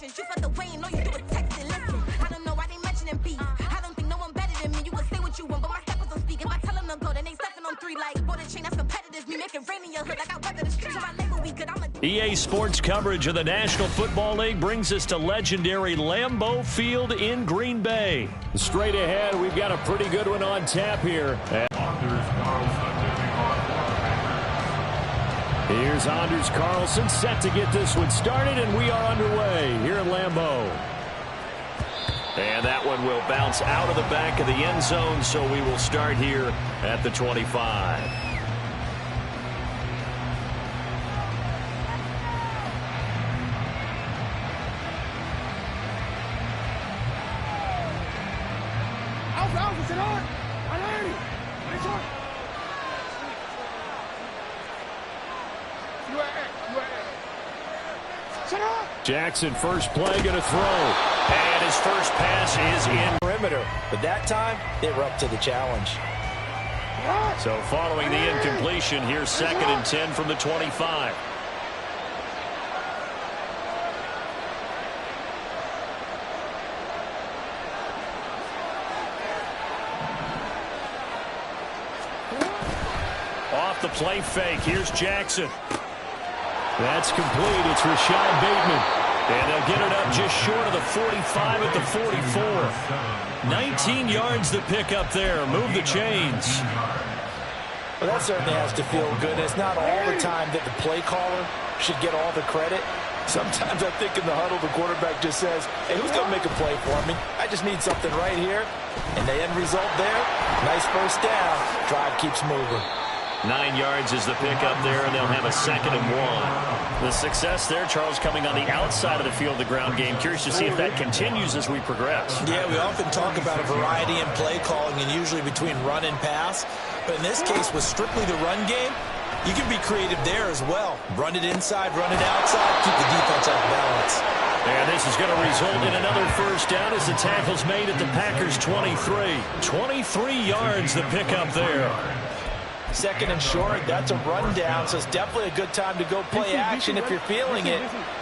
entrance. You felt the way and all you do is text and listen. I don't know why they mentioning beef. I don't think no one better than me. You will say what you want, but my steppers don't speak. If I tell them to go, then they stepping on 3 like border chain. That's competitive. Me making rain in your hood like I weather the streets. My label we good. I'm a EA Sports coverage of the National Football League brings us to legendary Lambeau Field in Green Bay. Straight ahead, we've got a pretty good one on tap here. Here's Anders Carlson set to get this one started, and we are underway here at Lambeau. And that one will bounce out of the back of the end zone, so we will start here at the 25. Jackson, first play, going to throw. And his first pass is in perimeter. But that time, they were up to the challenge. So following the incompletion, here's 2nd and 10 from the 25. Off the play fake, here's Jackson. That's complete. It's Rashad Bateman. And they'll get it up just short of the 45 at the 44. 19 yards to pick up there. Move the chains. Well, that certainly has to feel good. It's not all the time that the play caller should get all the credit. Sometimes I think in the huddle, the quarterback just says, hey, who's going to make a play for me? I just need something right here. And the end result there, nice first down. Drive keeps moving. 9 yards is the pickup there, and they'll have a 2nd and 1. The success there, Charles, coming on the outside of the field, the ground game. Curious to see if that continues as we progress. Yeah, we often talk about a variety in play calling and usually between run and pass. But in this case, with strictly the run game, you can be creative there as well. Run it inside, run it outside, keep the defense off balance. And this is going to result in another first down as the tackle's made at the Packers' 23. 23 yards the pickup there. 2nd and short, that's a rundown, so it's definitely a good time to go play action if you're feeling it.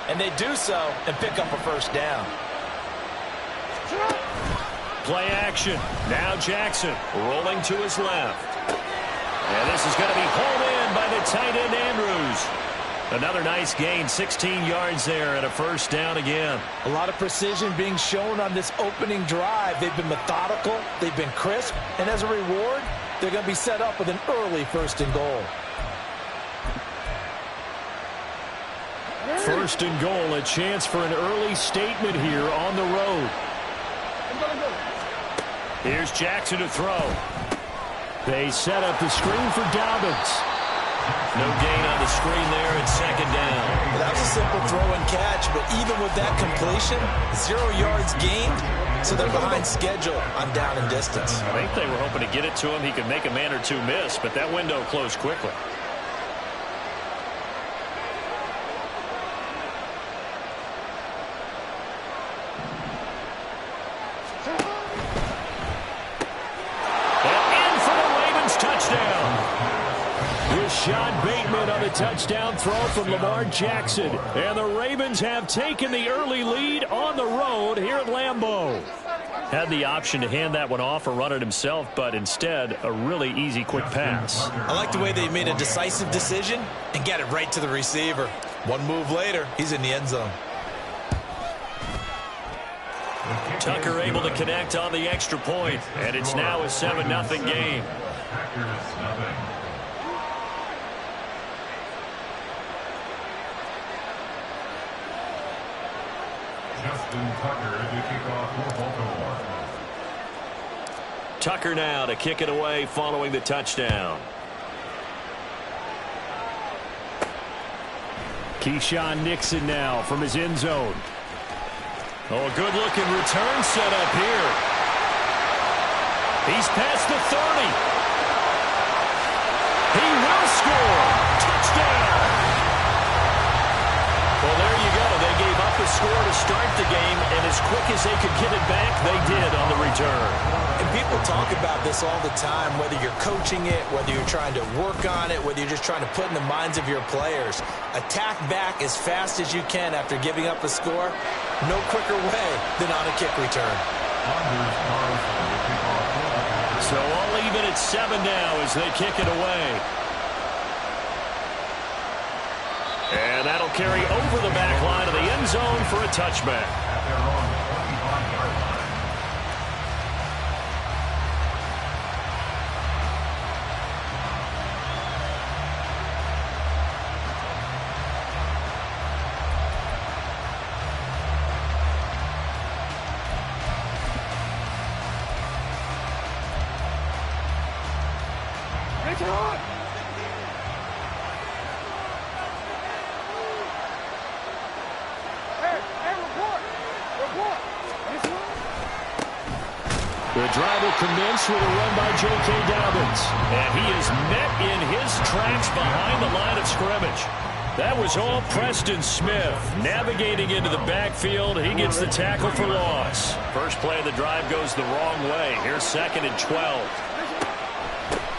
And they do so and pick up a first down. Play action. Now Jackson rolling to his left. And this is going to be hauled in by the tight end Andrews. Another nice gain, 16 yards there and a first down again. A lot of precision being shown on this opening drive. They've been methodical, they've been crisp, and as a reward, they're going to be set up with an early 1st and goal. 1st and goal, a chance for an early statement here on the road. Here's Jackson to throw. They set up the screen for Dobbins. No gain on the screen there at 2nd down. Well, that was a simple throw and catch, but even with that completion, 0 yards gained, so they're behind schedule on down and distance. I think they were hoping to get it to him. He could make a man or two miss, but that window closed quickly. Rashad Bateman on the touchdown throw from Lamar Jackson. And the Ravens have taken the early lead on the road here at Lambeau. Had the option to hand that one off or run it himself, but instead a really easy quick pass. I like the way they made a decisive decision and get it right to the receiver. One move later, he's in the end zone. Tucker able to connect on the extra point, and it's now a 7-0 game. Tucker now to kick it away following the touchdown. Keyshawn Nixon now from his end zone. Oh, a good-looking return set up here. He's past the 30. He will score. Touchdown. Well, there you go. They gave up a score to start the game, and as quick as they could get it back, they did on the return. And people talk about this all the time, whether you're coaching it, whether you're trying to work on it, whether you're just trying to put in the minds of your players. Attack back as fast as you can after giving up a score. No quicker way than on a kick return. So all even at 7 now as they kick it away. And that'll carry over the back line of the end zone for a touchback. The drive will commence with a run by J.K. Dobbins. And he is met in his tracks behind the line of scrimmage. That was all Preston Smith. Navigating into the backfield, he gets the tackle for loss. First play of the drive goes the wrong way. Here's 2nd and 12.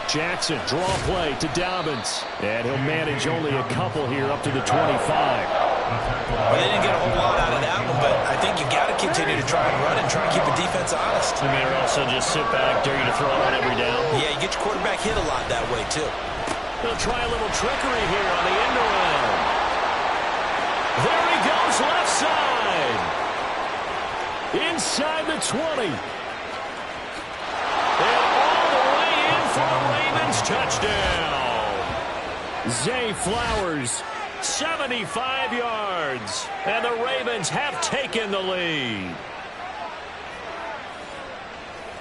Jackson, draw play to Dobbins. And he'll manage only a couple here up to the 25. Well, they didn't get a whole lot out of that one, but I think you got to continue to try and run and try and keep the defense honest. I mean, or also just sit back, dare you to throw it on every down. Yeah, you get your quarterback hit a lot that way, too. They'll try a little trickery here on the end around. There he goes, left side. Inside the 20. And all the way in for the Ravens touchdown. Zay Flowers, 75 yards. And the Ravens have taken the lead.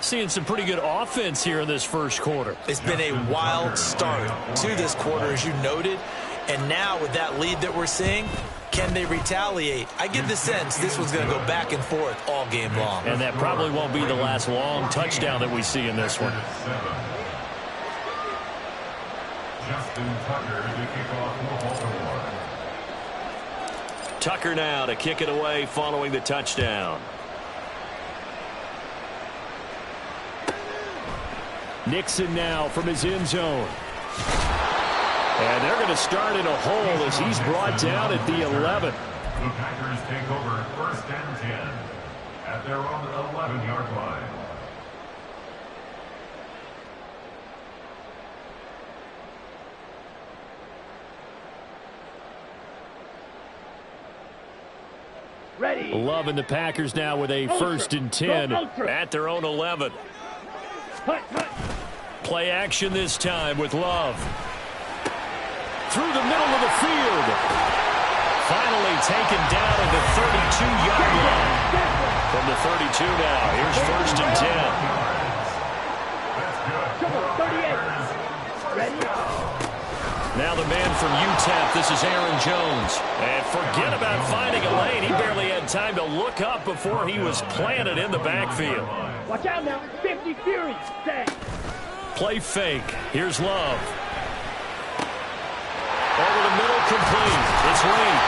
Seeing some pretty good offense here in this first quarter. It's been a wild start to this quarter, as you noted. And now with that lead that we're seeing, can they retaliate? I get the sense this one's going to go back and forth all game long. And that probably won't be the last long touchdown that we see in this one. Tucker now to kick it away following the touchdown. Nixon now from his end zone. And they're going to start in a hole as he's brought down at the 11. The Packers take over 1st and 10 at their own 11-yard line. Ready. Loving the Packers now with a 1st and 10 at their own 11. Play action this time with Love. Through the middle of the field. Finally taken down at the 32-yard line. From the 32 now, here's 1st and 10. Ready. Now the man from UTEP, this is Aaron Jones. And forget about finding a lane. He barely had time to look up before he was planted in the backfield. Watch out now. 50 Fury. Stay. Play fake. Here's Love. Over the middle, complete. It's Reed.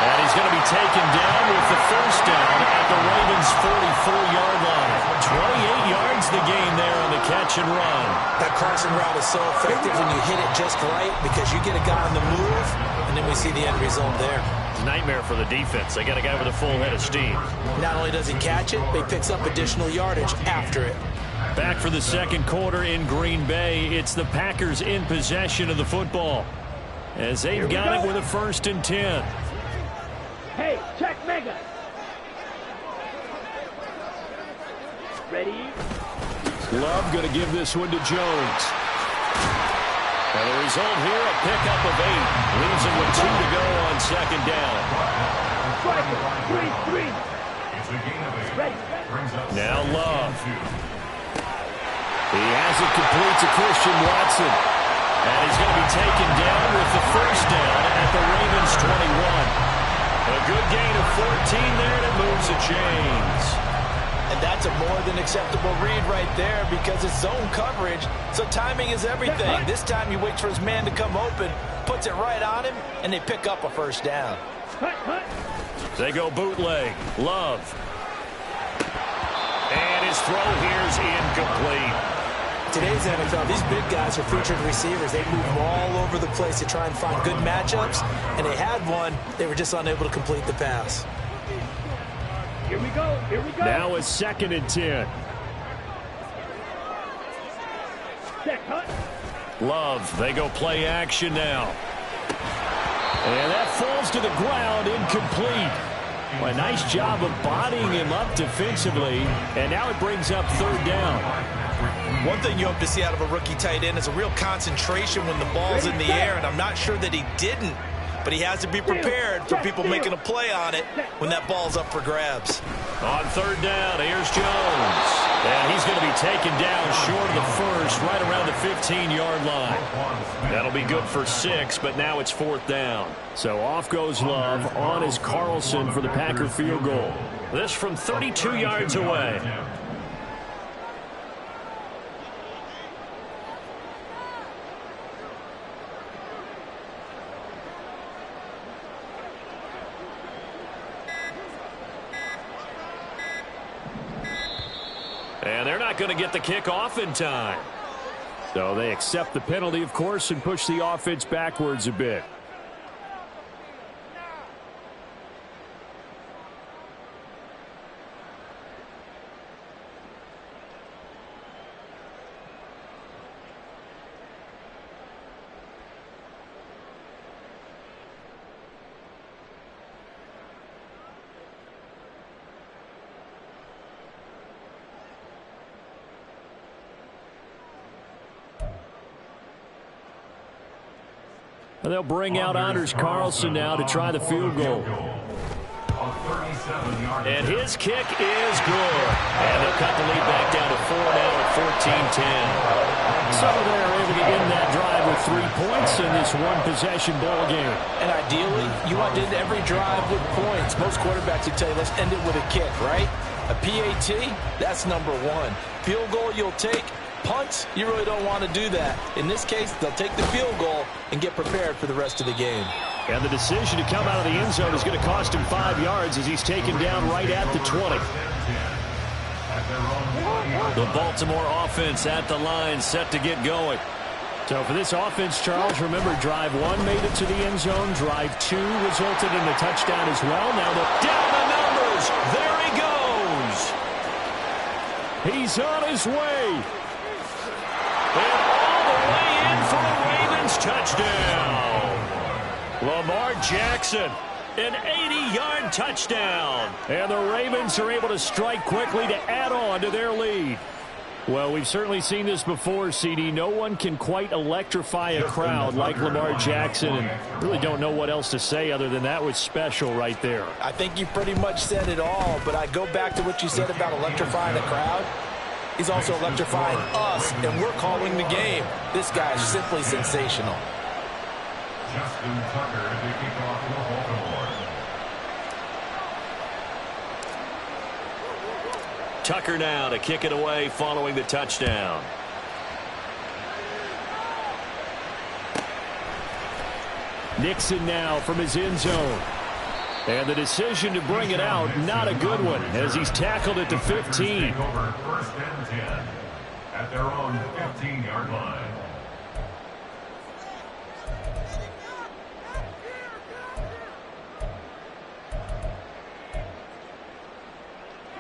And he's going to be taken down with the 1st down at the Ravens' 44-yard line. 28 yards the gain there on the catch and run. That crossing route is so effective when you hit it just right because you get a guy on the move, and then we see the end result there. It's a nightmare for the defense. They got a guy with a full head of steam. Not only does he catch it, but he picks up additional yardage after it. Back for the second quarter in Green Bay. It's the Packers in possession of the football, as they've got it with a 1st and 10. Hey, check Mega. Ready. Love going to give this one to Jones. And the result here, a pickup of 8. Leaves him with 2 to go on 2nd down. Striker. 3-3. Ready. Now Love. He has it complete to Christian Watson. And he's going to be taken down with the 1st down at the Ravens' 21. A good gain of 14 there, and it moves the chains. And that's a more than acceptable read right there because it's zone coverage, so timing is everything. This time he waits for his man to come open, puts it right on him, and they pick up a 1st down. They go bootleg. Love. And his throw here's incomplete. Today's NFL, these big guys are featured receivers. They move all over the place to try and find good matchups, and they had one. They were just unable to complete the pass. Here we go. Here we go. Now it's 2nd and 10. Set cut. Love. They go play action now. And that falls to the ground, incomplete. Well, a nice job of bodying him up defensively, and now it brings up 3rd down. One thing you hope to see out of a rookie tight end is a real concentration when the ball's in the air, and I'm not sure that he didn't, but he has to be prepared for people making a play on it when that ball's up for grabs. On 3rd down, here's Jones. And he's going to be taken down short of the first, right around the 15-yard line. That'll be good for 6, but now it's 4th down. So off goes Love. On is Carlson for the Packer field goal. This from 32 yards away. And they're not going to get the kick off in time. So they accept the penalty, of course, and push the offense backwards a bit. And they'll bring out Anders Carlson now to try the field goal. And his kick is good. And they'll cut the lead back down to 4 now at 14-10. So they're able to end that drive with 3 points in this one-possession ball game. And ideally, you want to end every drive with points. Most quarterbacks would tell you, let's end it with a kick, right? A PAT, that's number 1. Field goal you'll take. Punts, you really don't want to do that. In this case, they'll take the field goal and get prepared for the rest of the game. And the decision to come out of the end zone is going to cost him 5 yards as he's taken down right at the 20. The Baltimore offense at the line, set to get going. So for this offense, Charles, remember, drive 1 made it to the end zone. Drive 2 resulted in a touchdown as well. Now down the numbers. There he goes. He's on his way. And all the way in for the Ravens touchdown. Lamar Jackson, an 80-yard touchdown. And the Ravens are able to strike quickly to add on to their lead. Well, we've certainly seen this before, CD. No one can quite electrify a crowd like Lamar Jackson, and really don't know what else to say other than that was special right there. I think you pretty much said it all, but I go back to what you said about electrifying a crowd. He's also electrifying us, and we're calling the game. This guy's simply sensational. Justin Tucker to kick off for Baltimore. Tucker now to kick it away following the touchdown. Nixon now from his end zone. And the decision to bring it out, not a good one, as he's tackled at the 15. Over 1st and 10 at their own 15-yard line.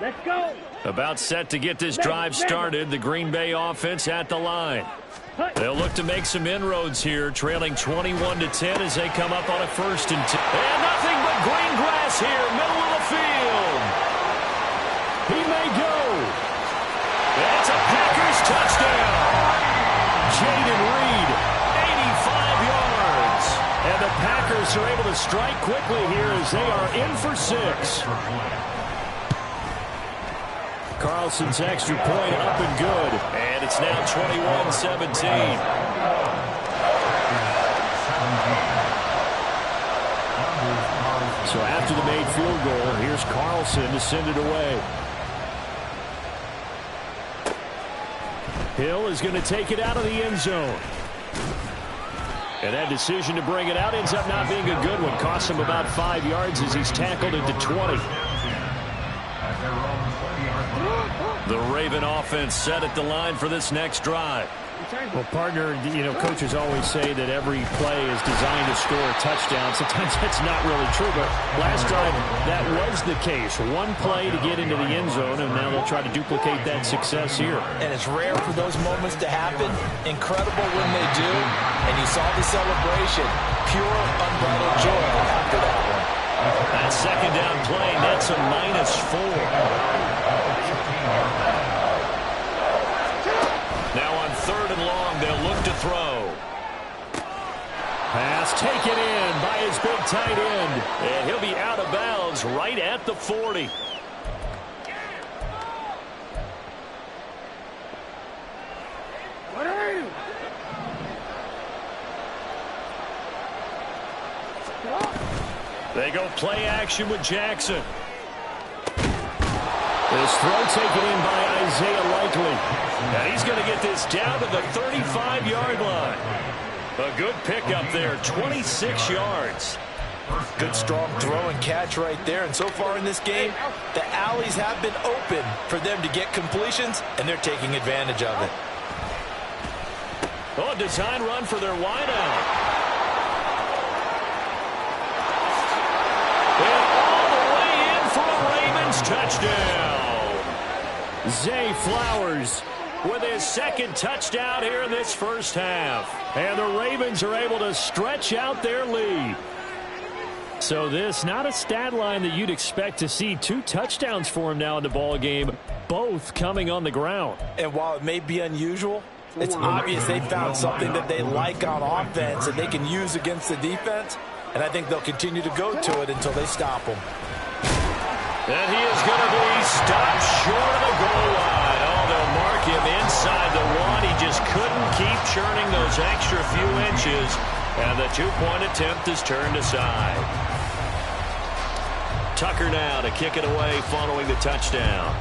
Let's go. About set to get this drive started, the Green Bay offense at the line. They'll look to make some inroads here, trailing 21-10 as they come up on a 1st and 10. And nothing but green grass here, middle of the field. He may go. That's a Packers touchdown. Jaden Reed, 85 yards. And the Packers are able to strike quickly here as they are in for 6. Carlson's extra point up and good. And it's now 21-17. So after the made field goal, here's Carlson to send it away. Hill is going to take it out of the end zone. And that decision to bring it out ends up not being a good one. Costs him about 5 yards as he's tackled into 20. The Raven offense set at the line for this next drive. Well, partner, coaches always say that every play is designed to score a touchdown. Sometimes that's not really true, but last drive, that was the case. One play to get into the end zone, and now they'll try to duplicate that success here. And it's rare for those moments to happen. Incredible when they do. And you saw the celebration. Pure, unbridled joy after that one. That second down play nets a -4. Now on 3rd and long, they'll look to throw. Pass taken in by his big tight end. And he'll be out of bounds right at the 40. What are you? They go play action with Jackson. This throw taken in by Isaiah Likely. And he's going to get this down to the 35-yard line. A good pickup there, 26 yards. Good strong throw and catch right there. And so far in this game, the alleys have been open for them to get completions, and they're taking advantage of it. Oh, a design run for their wideout. And all the way in for a Ravens touchdown. Zay Flowers with his second touchdown here in this first half. And the Ravens are able to stretch out their lead. So this, not a stat line that you'd expect to see. 2 touchdowns for him now in the ball game, both coming on the ground. And while it may be unusual, it's obvious they found something that they like on offense and they can use against the defense. And I think they'll continue to go to it until they stop them. And he is going to be stopped short of the goal line. Oh, they'll mark him inside the 1. He just couldn't keep churning those extra few inches. And the 2-point attempt is turned aside. Tucker now to kick it away following the touchdown.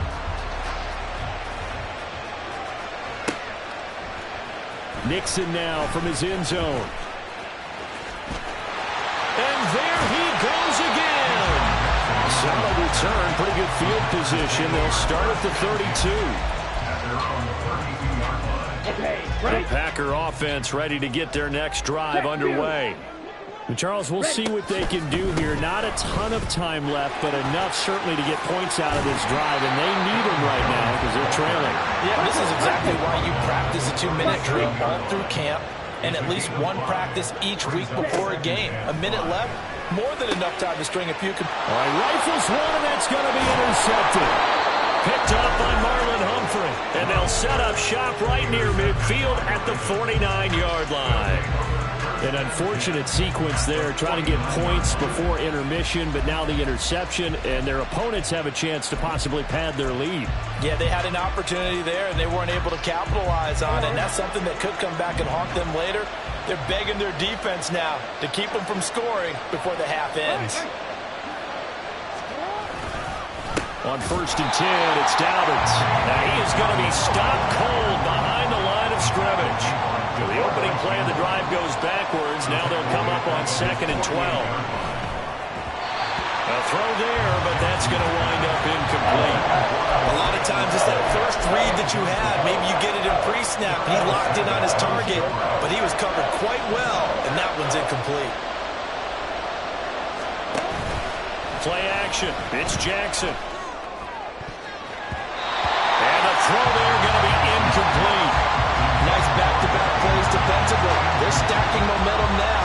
Nixon now from his end zone. And there he goes again. Solid return, pretty good field position. They'll start at the 32. The Packer offense ready to get their next drive underway. And Charles, we'll see what they can do here. Not a ton of time left, but enough certainly to get points out of this drive, and they need them right now because they're trailing. Yeah, this is exactly why you practice a 2-minute drill all through camp and at least one practice each week before a game. A minute left, more than enough time to string a few. All right, rifles one, and that's going to be intercepted. Picked up by Marlon Humphrey, and they'll set up shop right near midfield at the 49-yard line. An unfortunate sequence there, trying to get points before intermission, but now the interception, and their opponents have a chance to possibly pad their lead. Yeah, they had an opportunity there, and they weren't able to capitalize on it, and that's something that could come back and haunt them later. They're begging their defense now to keep them from scoring before the half ends. On 1st and 10, it's Dobbins. Now he is going to be stopped cold behind the line of scrimmage. So the opening play of the drive goes backwards. Now they'll come up on 2nd and 12. A throw there, but that's going to wind up incomplete. A lot of times it's that first read that you had. Maybe you get it in pre-snap. He locked in on his target, but he was covered quite well, and that one's incomplete. Play action. It's Jackson. And the throw there going to be incomplete. Nice back-to-back plays defensively. They're stacking momentum now.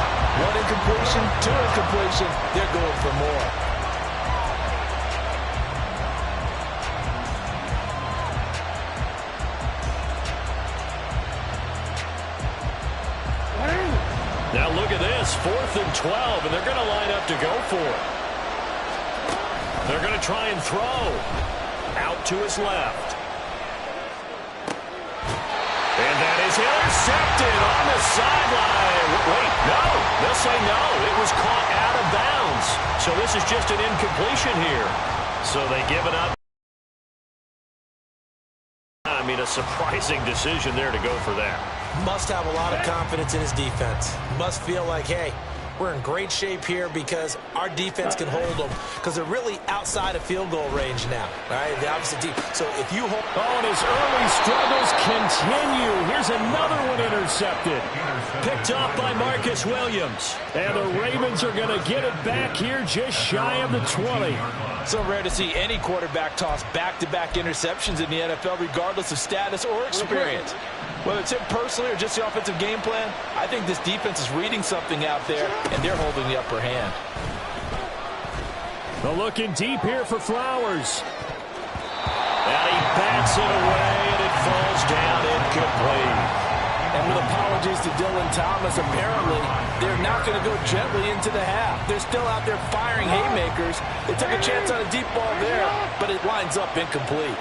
1 incompletion, 2 incompletion. They're going for more. Now look at this, 4th and 12, and they're going to line up to go for it. They're going to try and throw. Out to his left. And that is intercepted on the sideline. Wait, no. They'll say no. It was caught out of bounds. So this is just an incompletion here. So they give it up. I mean, a surprising decision there to go for that. Must have a lot of confidence in his defense. Must feel like, hey, we're in great shape here because our defense can hold them because they're really outside of field goal range now, right? The opposite team. So if you hold... Oh, and his early struggles continue. Here's another one intercepted. Picked off by Marcus Williams. And the Ravens are going to get it back here just shy of the 20. So rare to see any quarterback toss back-to-back interceptions in the NFL, regardless of status or experience. Whether it's him personally or just the offensive game plan, I think this defense is reading something out there, and they're holding the upper hand. They're looking deep here for Flowers. And he bats it away, and it falls down incomplete. And with apologies to Dylan Thomas, apparently they're not going to go gently into the half. They're still out there firing haymakers. They took a chance on a deep ball there, but it winds up incomplete.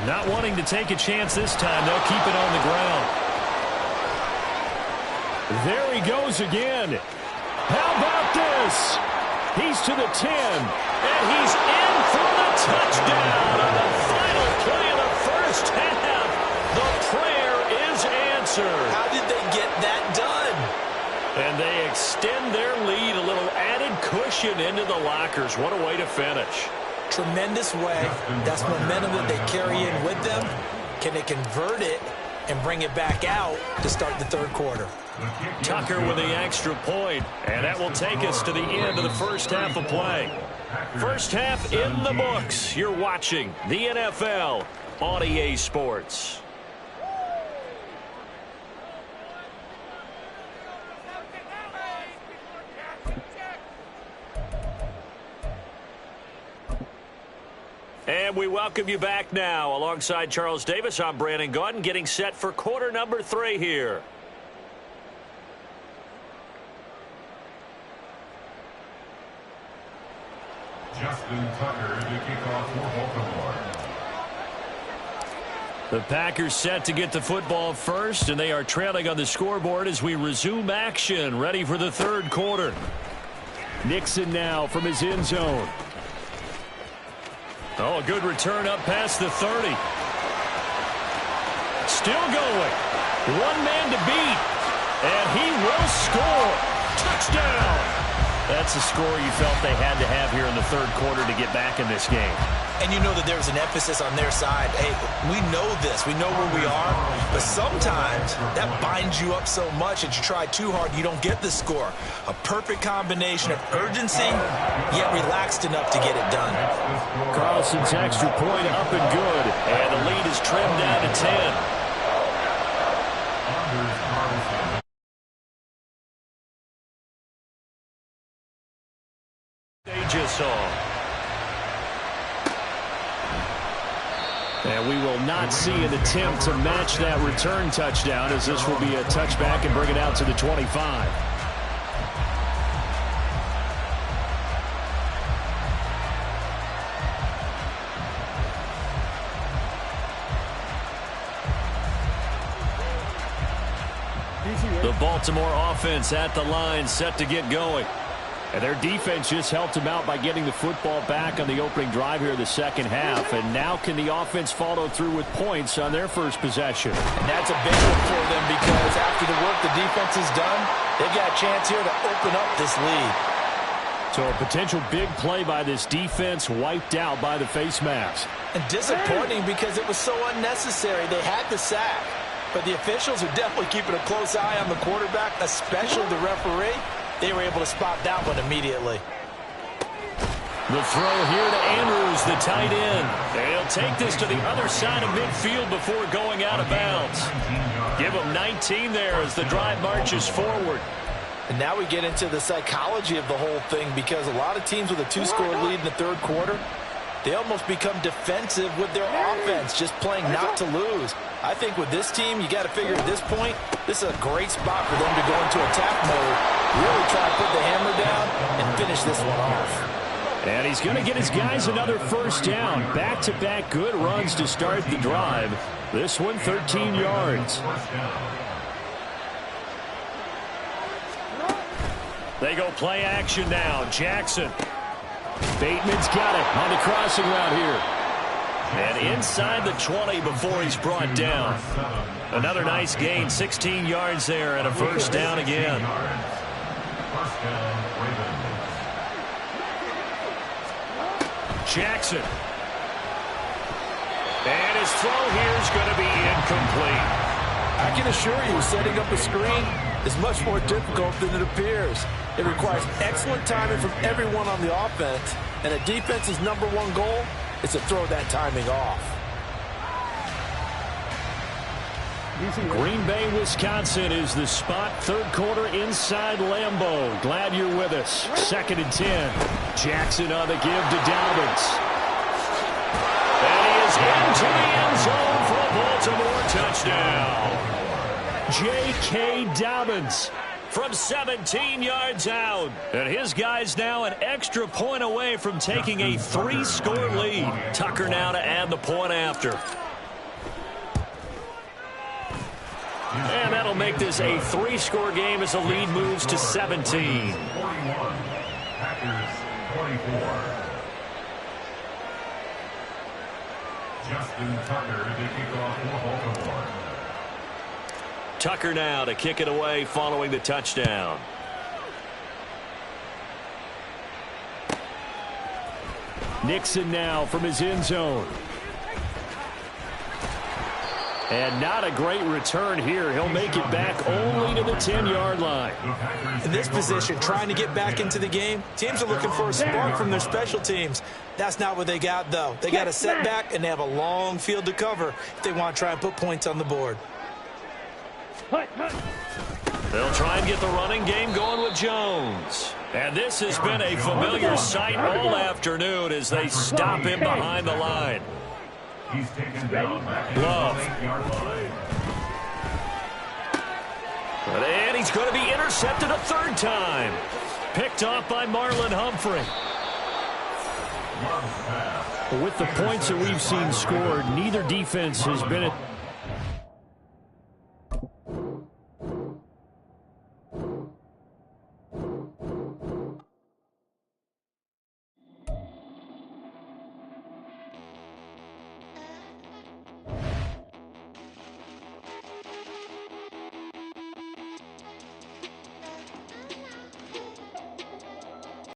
Not wanting to take a chance this time. They'll keep it on the ground. There he goes again. How about this? He's to the 10, and he's in for the touchdown on the final play of the first half. The prayer is answered. How did they get that done? And they extend their lead, a little added cushion into the lockers. What a way to finish. Tremendous way. That's momentum that they carry in with them. Can they convert it and bring it back out to start the third quarter? Tucker with the extra point, and that will take us to the end of the first half of play. First half in the books. You're watching the NFL on EA Sports. And we welcome you back now. Alongside Charles Davis, I'm Brandon Gaudin, getting set for quarter number 3 here. Justin Tucker to kick off for Baltimore. The Packers set to get the football first, and they are trailing on the scoreboard as we resume action, ready for the third quarter. Nixon now from his end zone. Oh, a good return up past the 30. Still going. One man to beat. And he will score. Touchdown. That's a score you felt they had to have here in the third quarter to get back in this game. And you know that there was an emphasis on their side. Hey, we know this. We know where we are. But sometimes that binds you up so much that you try too hard, you don't get the score. A perfect combination of urgency, yet relaxed enough to get it done. Carlson's extra point up and good. And the lead is trimmed down to 10. They just saw. And we will not see an attempt to match that return touchdown, as this will be a touchback and bring it out to the 25. The Baltimore offense at the line, set to get going. And their defense just helped them out by getting the football back on the opening drive here in the second half. And now can the offense follow through with points on their first possession? And that's a big one for them because after the work the defense has done, they've got a chance here to open up this lead. So a potential big play by this defense wiped out by the face masks. And disappointing because it was so unnecessary. They had the sack. But the officials are definitely keeping a close eye on the quarterback, especially the referee. They were able to spot that one immediately. The throw here to Andrews, the tight end. They'll take this to the other side of midfield before going out of bounds. Give them 19 there as the drive marches forward. And now we get into the psychology of the whole thing because a lot of teams with a 2-score lead in the third quarter, they almost become defensive with their offense, just playing not to lose. I think with this team, you got to figure at this point, this is a great spot for them to go into attack mode, really try to put the hammer down and finish this one off. And he's going to get his guys another first down. Back-to-back good runs to start the drive. This one 13 yards. They go play action now. Jackson. Bateman's got it on the crossing route here. And inside the 20 before he's brought down. Another nice gain, 16 yards there, and a first down again. First down, Ravens. Jackson. And his throw here is going to be incomplete. I can assure you, setting up a screen is much more difficult than it appears. It requires excellent timing from everyone on the offense, and a defense's #1 goal is to throw that timing off. Green Bay, Wisconsin is the spot. Third quarter inside Lambeau. Glad you're with us. 2nd and 10. Jackson on the give to Dobbins. And he is into the end zone for a Baltimore touchdown. J.K. Dobbins from 17 yards out. And his guy's now an extra point away from taking a 3-score lead. Tucker now to add the point after. And that'll make this a 3-score game as the lead moves to 17. 41. Packers 24. Justin Tucker to kick off for Baltimore. Tucker now to kick it away following the touchdown. Nixon now from his end zone. And not a great return here. He'll make it back only to the 10-yard line. In this position, trying to get back into the game, teams are looking for a spark from their special teams. That's not what they got, though. They got a setback, and they have a long field to cover if they want to try and put points on the board. They'll try and get the running game going with Jones. And this has been a familiar sight all afternoon as they stop him behind the line. He's taken down back Love. at the 8-yard line. And he's going to be intercepted a third time. Picked off by Marlon Humphrey. Love's pass. With the points that we've seen scored, neither defense has been at